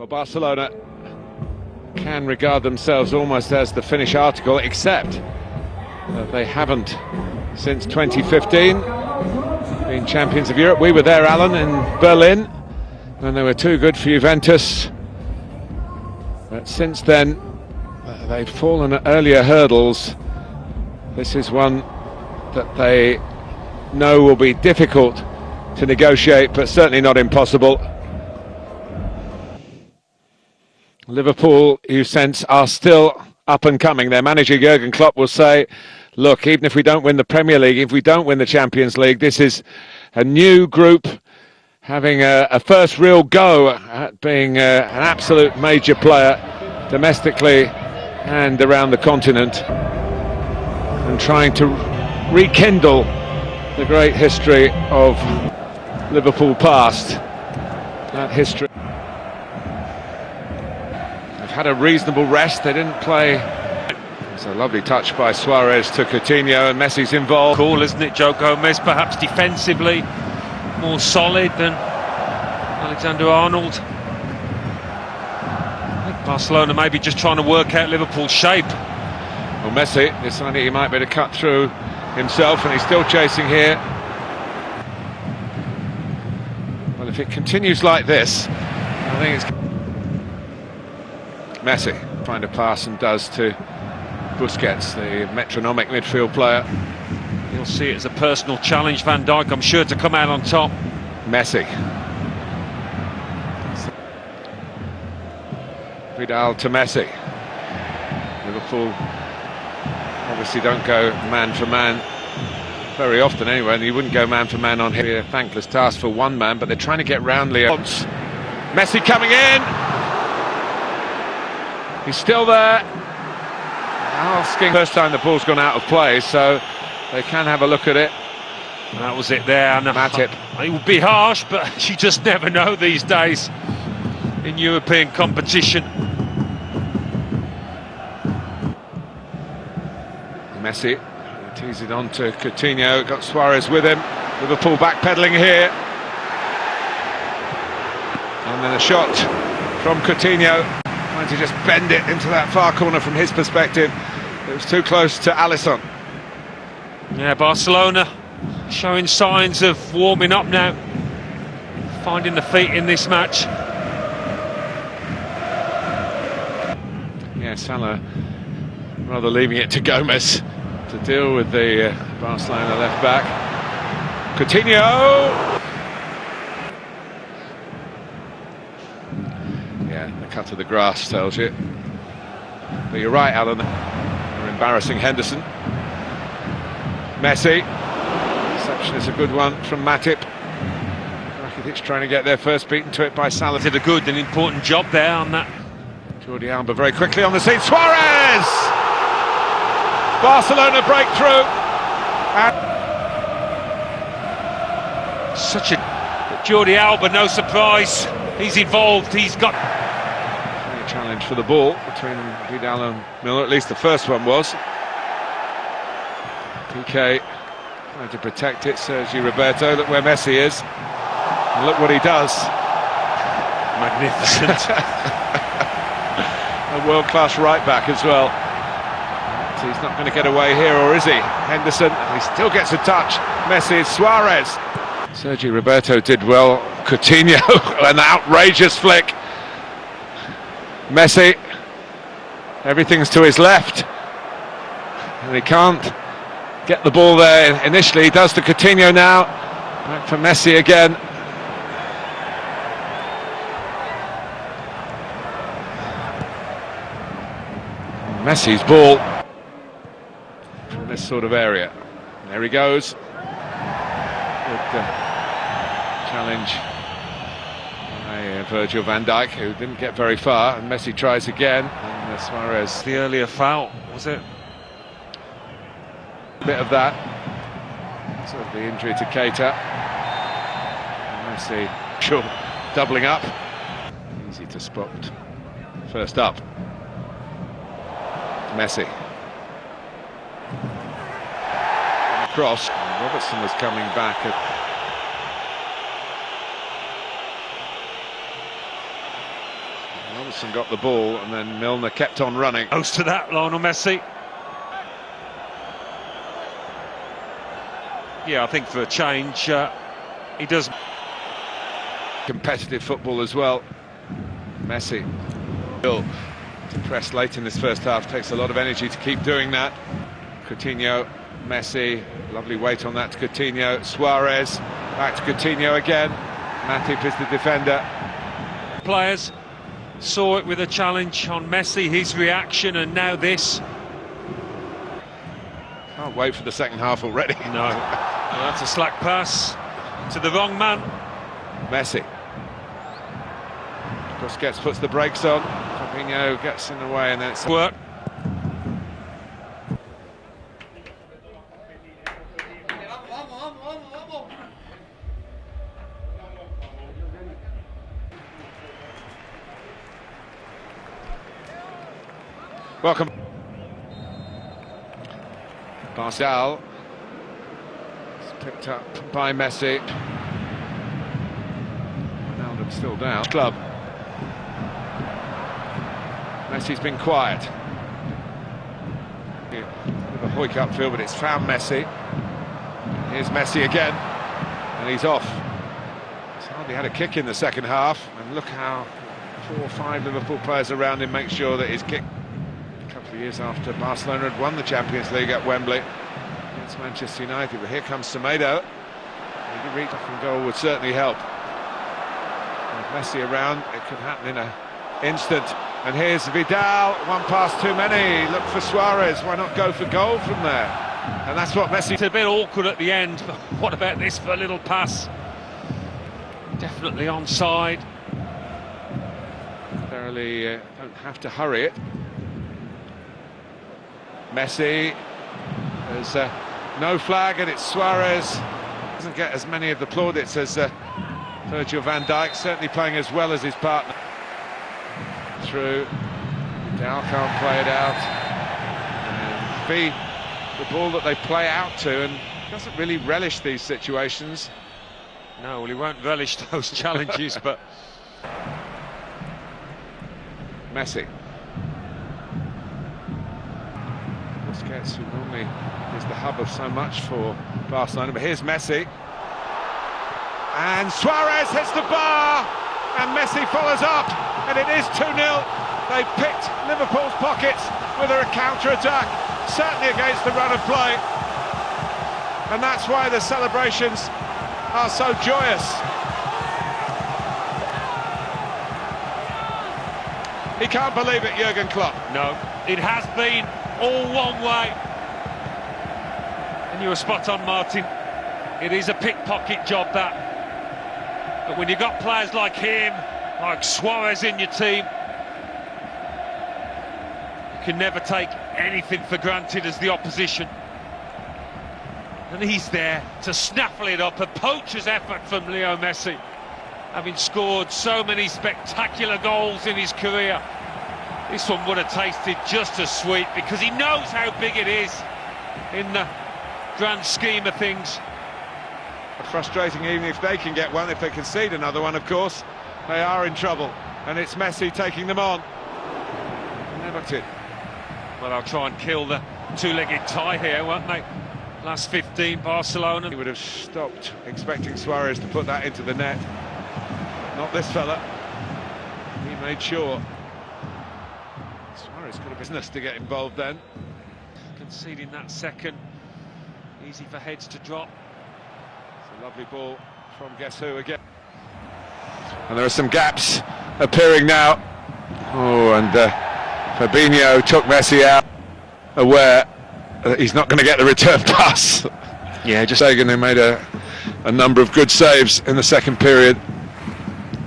Well, Barcelona can regard themselves almost as the Finnish article, except that they haven't since 2015 been champions of Europe. We were there, Alan, in Berlin, when they were too good for Juventus. But since then, they've fallen at earlier hurdles. This is one that they know will be difficult to negotiate, but certainly not impossible. Liverpool, you sense, are still up and coming. Their manager Jurgen Klopp will say, look, even if we don't win the Premier League, if we don't win the Champions League, this is a new group having a first real go at being an absolute major player domestically and around the continent, and trying to rekindle the great history of Liverpool past. That history. They've had a reasonable rest. They didn't play. It's a lovely touch by Suarez to Coutinho, and Messi's involved. Cool, isn't it, Joe Gomez? Perhaps defensively more solid than Alexander-Arnold. I think Barcelona maybe just trying to work out Liverpool's shape. Well, Messi decided he might be able to cut through himself, and he's still chasing here. Well, if it continues like this, I think it's Messi trying to pass, and does to Busquets, the metronomic midfield player. He'll see it as a personal challenge, Van Dijk, I'm sure, to come out on top. Messi. Vidal to Messi. Liverpool obviously don't go man for man very often anyway, and you wouldn't go man for man on here. A thankless task for one man, but they're trying to get round Leo. Messi coming in. He's still there. Asking. First time the ball's gone out of play, so they can have a look at it. That was it there. Matip. It would be harsh, but you just never know these days in European competition. Messi tees it on to Coutinho, got Suarez with him. Liverpool backpedaling here. And then a shot from Coutinho, trying to just bend it into that far corner from his perspective. It was too close to Alisson. Yeah, Barcelona showing signs of warming up now, finding the feet in this match. Yeah, Salah rather leaving it to Gomez to deal with the Barcelona left back. Coutinho! Yeah, the cut of the grass tells you. But you're right, Alan. They're embarrassing Henderson. Messi. Reception is a good one from Matip. Rakitic trying to get their first beaten to it by Salah. Did a good and important job there on that. Jordi Alba very quickly on the scene. Suarez! Barcelona breakthrough. Such a Jordi Alba, no surprise. He's evolved. He's got a challenge for the ball between Vidal and Miller. At least the first one was. PK trying to protect it. Sergi Roberto. Look where Messi is. And look what he does. Magnificent. A world-class right-back as well. He's not going to get away here, or is he? Henderson, he still gets a touch. Messi, Suarez. Sergi Roberto did well. Coutinho, an outrageous flick. Messi, everything's to his left. And he can't get the ball there initially. He does to Coutinho now. Back for Messi again. Messi's ball from this sort of area. There he goes. Good challenge by Virgil van Dijk, who didn't get very far, and Messi tries again. And Suarez. The earlier foul, was it? A bit of that. Sort of the injury to Keita. And Messi, sure, doubling up. Easy to spot. First up. Messi. Cross. Robertson was coming back. Olsen got the ball and then Milner kept on running. Close to that, Lionel Messi. Yeah, I think for a change, he does. Competitive football as well. Messi still to press late in this first half, takes a lot of energy to keep doing that. Coutinho, Messi, lovely weight on that to Coutinho. Suarez, back to Coutinho again. Matip is the defender. Players saw it with a challenge on Messi, his reaction, and now this. Can't wait for the second half already. No, well, that's a slack pass to the wrong man. Messi. Busquets puts the brakes on. Coutinho gets in the way and then it's Work. Welcome. Barcel. It's picked up by Messi. Ronaldo's still down. Club. Messi's been quiet. Bit of a hoik upfield, but it's found Messi. Here's Messi again, and he's off. He's hardly had a kick in the second half, and look how 4 or 5 Liverpool players around him make sure that his kick. A couple of years after Barcelona had won the Champions League at Wembley against Manchester United, but here comes Semedo. Maybe reach from goal would certainly help. With Messi around, it could happen in an instant. And here's Vidal, one pass too many. Look for Suarez, why not go for goal from there? And that's what Messi... It's a bit awkward at the end, but what about this for a little pass? Definitely onside. Necessarily don't have to hurry it. Messi, there's no flag and it's Suarez. Doesn't get as many of the plaudits as Virgil van Dijk, certainly playing as well as his partner. Through, Vidal can't play it out. And be the ball that they play out to, and doesn't really relish these situations. No, well, he won't relish those challenges, but... Messi. Busquets, who normally is the hub of so much for Barcelona, but here's Messi. And Suarez hits the bar, and Messi follows up, and it is 2-0. They picked Liverpool's pockets with a counter-attack, certainly against the run of play. And that's why the celebrations are so joyous. He can't believe it, Jurgen Klopp. No, it has been all one way. And you were spot on, Martin. It is a pickpocket job, that. But when you've got players like him, like Suarez in your team, you can never take anything for granted as the opposition. And he's there to snaffle it up, a poacher's effort from Leo Messi. Having scored so many spectacular goals in his career, this one would have tasted just as sweet, because he knows how big it is in the grand scheme of things. Frustrating even if they can get one. If they concede another one, of course, they are in trouble. And it's Messi taking them on. Never did. Well, I'll try and kill the two-legged tie here, won't they? Last 15, Barcelona. He would have stopped expecting Suarez to put that into the net. Not this fella. He made sure. Suarez could have business to get involved then. Conceding that second. Easy for heads to drop. It's a lovely ball from guess who again. And there are some gaps appearing now. Oh, and Fabinho took Messi out, aware that he's not going to get the return pass. Yeah, just Sagan, who made a number of good saves in the second period.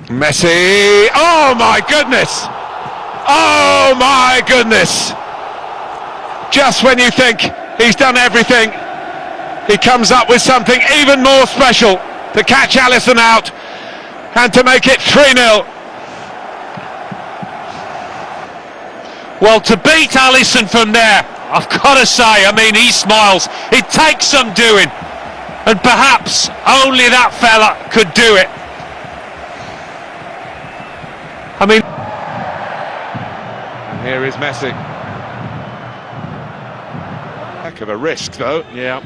Messi, oh my goodness! Oh my goodness! Just when you think he's done everything, he comes up with something even more special to catch Alisson out and to make it 3-0. Well, to beat Alisson from there, I've got to say, I mean, he smiles. It takes some doing, and perhaps only that fella could do it. I mean... Here is Messi. Heck of a risk, though. Yeah.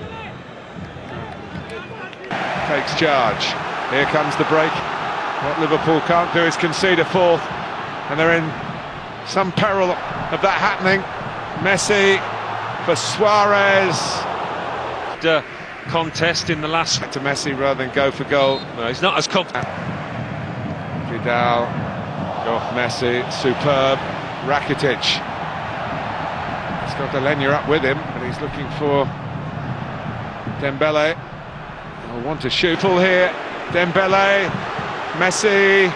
Takes charge. Here comes the break. What Liverpool can't do is concede a fourth, and they're in some peril of that happening. Messi for Suarez. Contest in the last To Messi rather than go for goal. No, he's not as confident. Vidal. Oh, Messi, superb. Rakitic. He's got Alenya up with him, but he's looking for Dembele. He'll want to shoot. Full here. Dembele. Messi.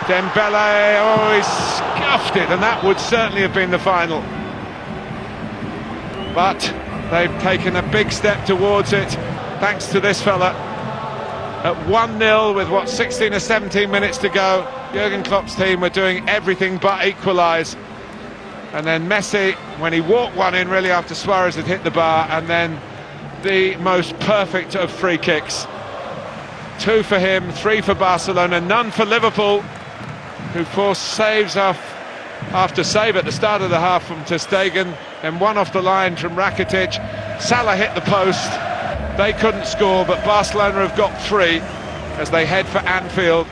Dembele. Oh, he scuffed it, and that would certainly have been the final. But they've taken a big step towards it, thanks to this fella. At 1-0 with, 16 or 17 minutes to go, Jurgen Klopp's team were doing everything but equalise. And then Messi, when he walked one in really after Suarez had hit the bar, and then the most perfect of free kicks. 2 for him, 3 for Barcelona, none for Liverpool, who forced saves after save at the start of the half from ter Stegen, and one off the line from Rakitic. Salah hit the post. They couldn't score, but Barcelona have got 3 as they head for Anfield.